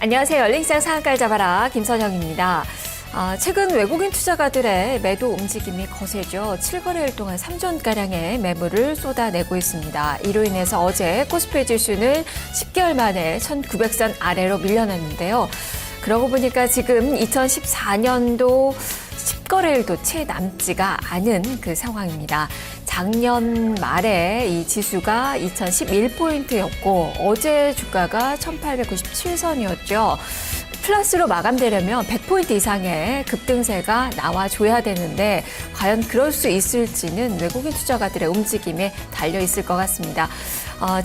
안녕하세요. 열린시장 상한가를 잡아라 김선영입니다. 최근 외국인 투자가들의 매도 움직임이 거세죠. 7거래일 동안 3조원가량의 매물을 쏟아내고 있습니다. 이로 인해서 어제 코스피 지수는 10개월 만에 1900선 아래로 밀려났는데요. 그러고 보니까 지금 2014년도 10거래일도 채 남지가 않은 그 상황입니다. 작년 말에 이 지수가 2011포인트였고 어제 주가가 1897선이었죠. 플러스로 마감되려면 100포인트 이상의 급등세가 나와줘야 되는데 과연 그럴 수 있을지는 외국인 투자가들의 움직임에 달려 있을 것 같습니다.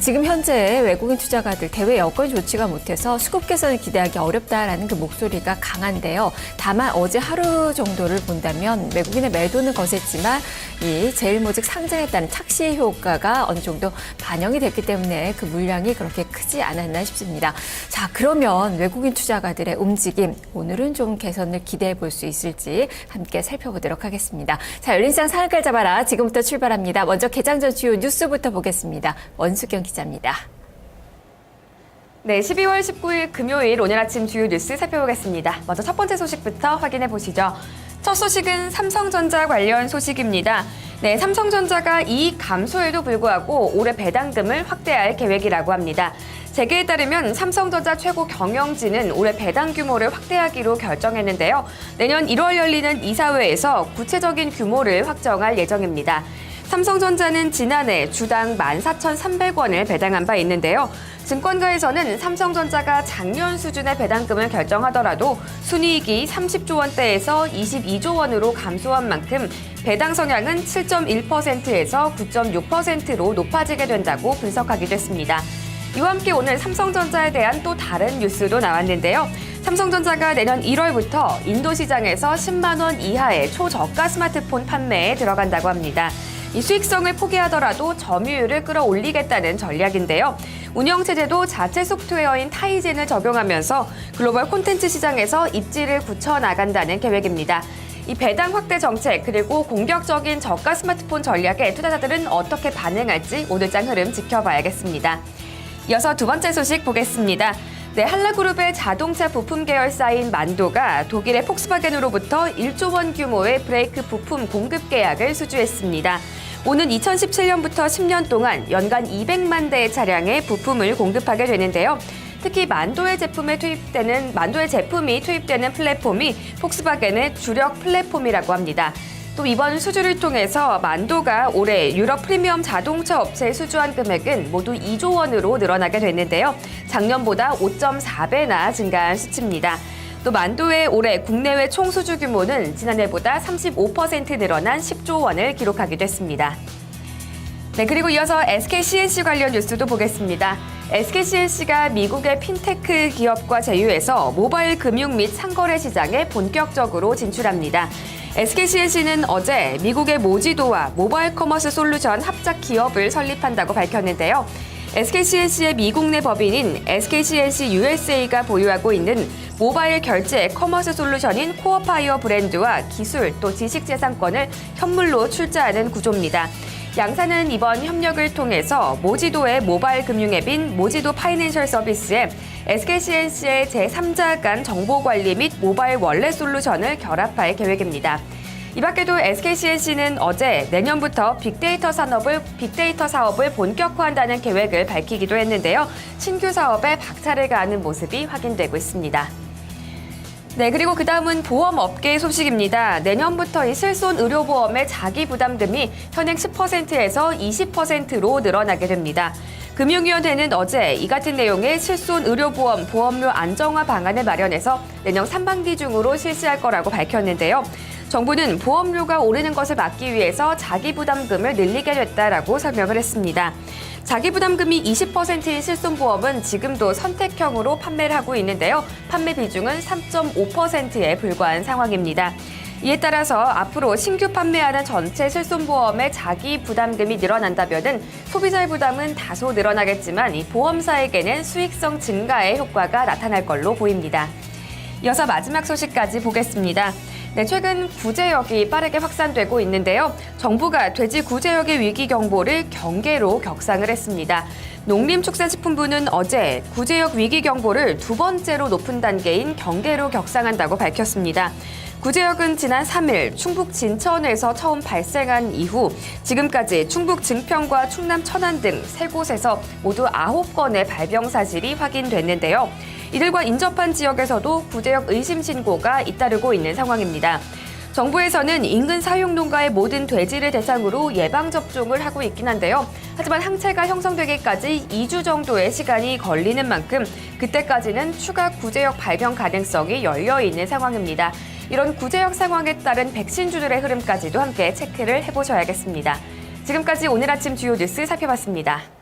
지금 현재 외국인 투자가들 대외 여건이 좋지가 못해서 수급 개선을 기대하기 어렵다라는 그 목소리가 강한데요. 다만 어제 하루 정도를 본다면 외국인의 매도는 거셌지만 이 제일모직 상장에 따른 착시 효과가 어느 정도 반영이 됐기 때문에 그 물량이 그렇게 크지 않았나 싶습니다. 자, 그러면 외국인 투자가들의 움직임 오늘은 좀 개선을 기대해 볼 수 있을지 함께 살펴보도록 하겠습니다. 자, 열린시장 상한가를 잡아라. 지금부터 출발합니다. 먼저 개장 전 주요 뉴스부터 보겠습니다. 원수경 기자입니다. 네, 12월 19일 금요일 오늘 아침 주요 뉴스 살펴보겠습니다. 먼저 첫 번째 소식부터 확인해 보시죠. 첫 소식은 삼성전자 관련 소식입니다. 네, 삼성전자가 이익 감소에도 불구하고 올해 배당금을 확대할 계획이라고 합니다. 재계에 따르면 삼성전자 최고 경영진은 올해 배당 규모를 확대하기로 결정했는데요. 내년 1월 열리는 이사회에서 구체적인 규모를 확정할 예정입니다. 삼성전자는 지난해 주당 14,300원을 배당한 바 있는데요. 증권가에서는 삼성전자가 작년 수준의 배당금을 결정하더라도 순이익이 30조 원대에서 22조 원으로 감소한 만큼 배당 성향은 7.1%에서 9.6%로 높아지게 된다고 분석하기도 했습니다. 이와 함께 오늘 삼성전자에 대한 또 다른 뉴스도 나왔는데요. 삼성전자가 내년 1월부터 인도 시장에서 10만 원 이하의 초저가 스마트폰 판매에 들어간다고 합니다. 이 수익성을 포기하더라도 점유율을 끌어올리겠다는 전략인데요. 운영체제도 자체 소프트웨어인 타이젠을 적용하면서 글로벌 콘텐츠 시장에서 입지를 굳혀나간다는 계획입니다. 이 배당 확대 정책 그리고 공격적인 저가 스마트폰 전략에 투자자들은 어떻게 반응할지 오늘장 흐름 지켜봐야겠습니다. 이어서 두 번째 소식 보겠습니다. 네, 한라그룹의 자동차 부품 계열사인 만도가 독일의 폭스바겐으로부터 1조 원 규모의 브레이크 부품 공급 계약을 수주했습니다. 오는 2017년부터 10년 동안 연간 200만 대의 차량에 부품을 공급하게 되는데요. 특히 만도의 제품이 투입되는 플랫폼이 폭스바겐의 주력 플랫폼이라고 합니다. 또 이번 수주를 통해서 만도가 올해 유럽 프리미엄 자동차 업체에 수주한 금액은 모두 2조 원으로 늘어나게 됐는데요. 작년보다 5.4배나 증가한 수치입니다. 또 만도의 올해 국내외 총 수주 규모는 지난해보다 35% 늘어난 10조 원을 기록하기도 했습니다. 네, 그리고 이어서 SK-CNC 관련 뉴스도 보겠습니다. SK-CNC가 미국의 핀테크 기업과 제휴해서 모바일 금융 및 상거래 시장에 본격적으로 진출합니다. SK-CNC는 어제 미국의 모지도와 모바일 커머스 솔루션 합작 기업을 설립한다고 밝혔는데요. SK-CNC의 미국 내 법인인 SK-CNC USA가 보유하고 있는 모바일 결제 커머스 솔루션인 코어파이어 브랜드와 기술 또 지식재산권을 현물로 출자하는 구조입니다. 양사는 이번 협력을 통해서 모지도의 모바일 금융 앱인 모지도 파이낸셜 서비스에 SK-CNC의 제3자 간 정보관리 및 모바일 월렛 솔루션을 결합할 계획입니다. 이 밖에도 SK-CNC는 어제 내년부터 빅데이터 사업을 본격화한다는 계획을 밝히기도 했는데요. 신규 사업에 박차를 가하는 모습이 확인되고 있습니다. 네, 그리고 그 다음은 보험업계 소식입니다. 내년부터 이 실손 의료보험의 자기부담금이 현행 10%에서 20%로 늘어나게 됩니다. 금융위원회는 어제 이 같은 내용의 실손 의료보험 보험료 안정화 방안을 마련해서 내년 상반기 중으로 실시할 거라고 밝혔는데요. 정부는 보험료가 오르는 것을 막기 위해서 자기부담금을 늘리게 됐다라고 설명을 했습니다. 자기부담금이 20%인 실손보험은 지금도 선택형으로 판매를 하고 있는데요. 판매 비중은 3.5%에 불과한 상황입니다. 이에 따라서 앞으로 신규 판매하는 전체 실손보험의 자기부담금이 늘어난다면은 소비자의 부담은 다소 늘어나겠지만 이 보험사에게는 수익성 증가의 효과가 나타날 걸로 보입니다. 이어서 마지막 소식까지 보겠습니다. 네, 최근 구제역이 빠르게 확산되고 있는데요. 정부가 돼지 구제역의 위기 경보를 경계로 격상을 했습니다. 농림축산식품부는 어제 구제역 위기 경보를 두 번째로 높은 단계인 경계로 격상한다고 밝혔습니다. 구제역은 지난 3일 충북 진천에서 처음 발생한 이후 지금까지 충북 증평과 충남 천안 등 3곳에서 모두 9건의 발병 사실이 확인됐는데요. 이들과 인접한 지역에서도 구제역 의심 신고가 잇따르고 있는 상황입니다. 정부에서는 인근 사육농가의 모든 돼지를 대상으로 예방접종을 하고 있긴 한데요. 하지만 항체가 형성되기까지 2주 정도의 시간이 걸리는 만큼 그때까지는 추가 구제역 발병 가능성이 열려 있는 상황입니다. 이런 구제역 상황에 따른 백신주들의 흐름까지도 함께 체크를 해보셔야겠습니다. 지금까지 오늘 아침 주요 뉴스 살펴봤습니다.